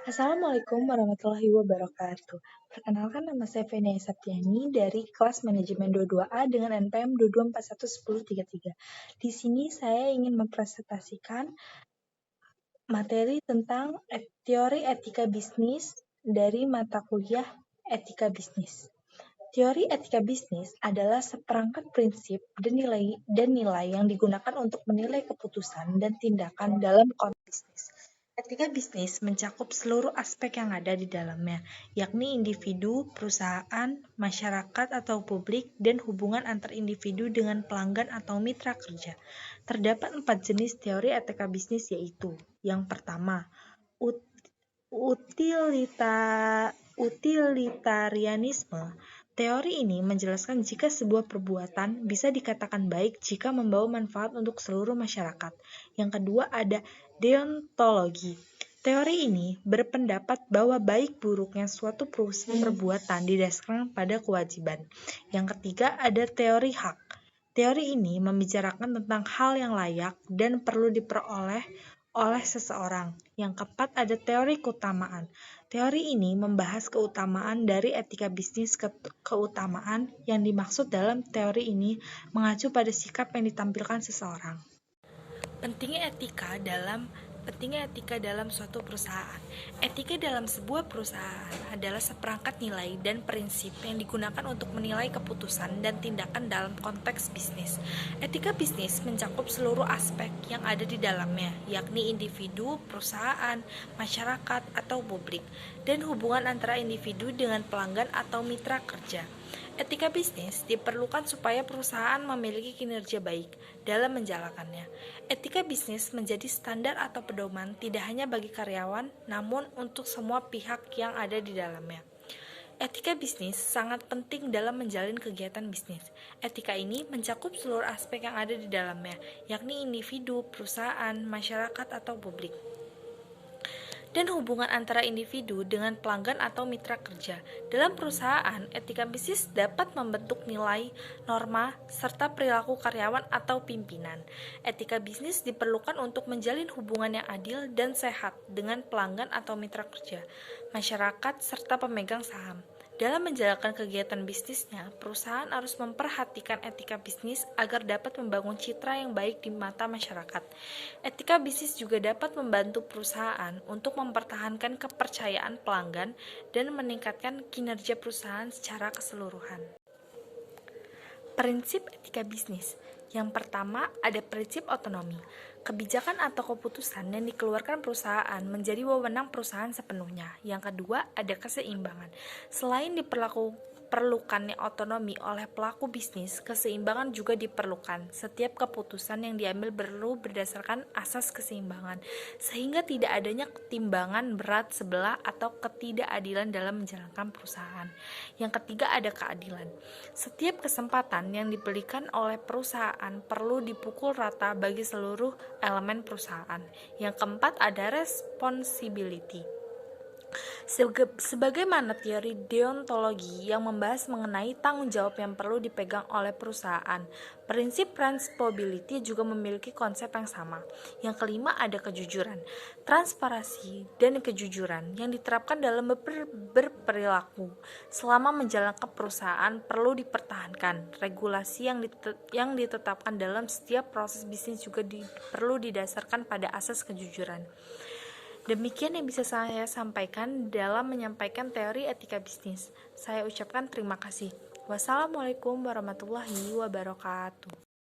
Assalamualaikum warahmatullahi wabarakatuh. Perkenalkan, nama saya Fenia Septiani dari kelas manajemen 22A dengan NPM 22411033. Di sini saya ingin mempresentasikan materi tentang teori etika bisnis dari mata kuliah etika bisnis. Teori etika bisnis adalah seperangkat prinsip dan nilai yang digunakan untuk menilai keputusan dan tindakan dalam konteks bisnis. Etika bisnis mencakup seluruh aspek yang ada di dalamnya, yakni individu, perusahaan, masyarakat atau publik, dan hubungan antar individu dengan pelanggan atau mitra kerja. Terdapat 4 jenis teori etika bisnis, yaitu: yang pertama, utilitarianisme. Teori ini menjelaskan jika sebuah perbuatan bisa dikatakan baik jika membawa manfaat untuk seluruh masyarakat. Yang kedua, ada deontologi. Teori ini berpendapat bahwa baik buruknya suatu perbuatan didasarkan pada kewajiban. Yang ketiga, ada teori hak. Teori ini membicarakan tentang hal yang layak dan perlu diperoleh oleh seseorang. Yang keempat, ada teori keutamaan. Teori ini membahas keutamaan dari etika bisnis. Keutamaan yang dimaksud dalam teori ini mengacu pada sikap yang ditampilkan seseorang. Pentingnya etika dalam suatu perusahaan. Etika dalam sebuah perusahaan adalah seperangkat nilai dan prinsip yang digunakan untuk menilai keputusan dan tindakan dalam konteks bisnis. Etika bisnis mencakup seluruh aspek yang ada di dalamnya, yakni individu, perusahaan, masyarakat, atau publik, dan hubungan antara individu dengan pelanggan atau mitra kerja. Etika bisnis diperlukan supaya perusahaan memiliki kinerja baik dalam menjalankannya. Etika bisnis menjadi standar atau pedoman tidak hanya bagi karyawan, namun untuk semua pihak yang ada di dalamnya. Etika bisnis sangat penting dalam menjalin kegiatan bisnis. Etika ini mencakup seluruh aspek yang ada di dalamnya, yakni individu, perusahaan, masyarakat, atau publik, dan hubungan antara individu dengan pelanggan atau mitra kerja. Dalam perusahaan, etika bisnis dapat membentuk nilai, norma, serta perilaku karyawan atau pimpinan. Etika bisnis diperlukan untuk menjalin hubungan yang adil dan sehat dengan pelanggan atau mitra kerja, masyarakat, serta pemegang saham. Dalam menjalankan kegiatan bisnisnya, perusahaan harus memperhatikan etika bisnis agar dapat membangun citra yang baik di mata masyarakat. Etika bisnis juga dapat membantu perusahaan untuk mempertahankan kepercayaan pelanggan dan meningkatkan kinerja perusahaan secara keseluruhan. Prinsip etika bisnis. Yang pertama, ada prinsip otonomi. Kebijakan atau keputusan yang dikeluarkan perusahaan menjadi wewenang perusahaan sepenuhnya. Yang kedua, ada keseimbangan. Selain diperlukannya otonomi oleh pelaku bisnis, keseimbangan juga diperlukan. Setiap keputusan yang diambil perlu berdasarkan asas keseimbangan, sehingga tidak adanya ketimbangan berat sebelah atau ketidakadilan dalam menjalankan perusahaan. Yang ketiga, ada keadilan. Setiap kesempatan yang diberikan oleh perusahaan perlu dipukul rata bagi seluruh elemen perusahaan. Yang keempat, ada responsibility. Sebagaimana teori deontologi yang membahas mengenai tanggung jawab yang perlu dipegang oleh perusahaan, prinsip responsibility juga memiliki konsep yang sama. Yang kelima, ada kejujuran. Transparansi dan kejujuran yang diterapkan dalam berperilaku selama menjalankan perusahaan perlu dipertahankan. Regulasi yang ditetapkan dalam setiap proses bisnis juga perlu didasarkan pada asas kejujuran. Demikian yang bisa saya sampaikan dalam menyampaikan teori etika bisnis. Saya ucapkan terima kasih. Wassalamualaikum warahmatullahi wabarakatuh.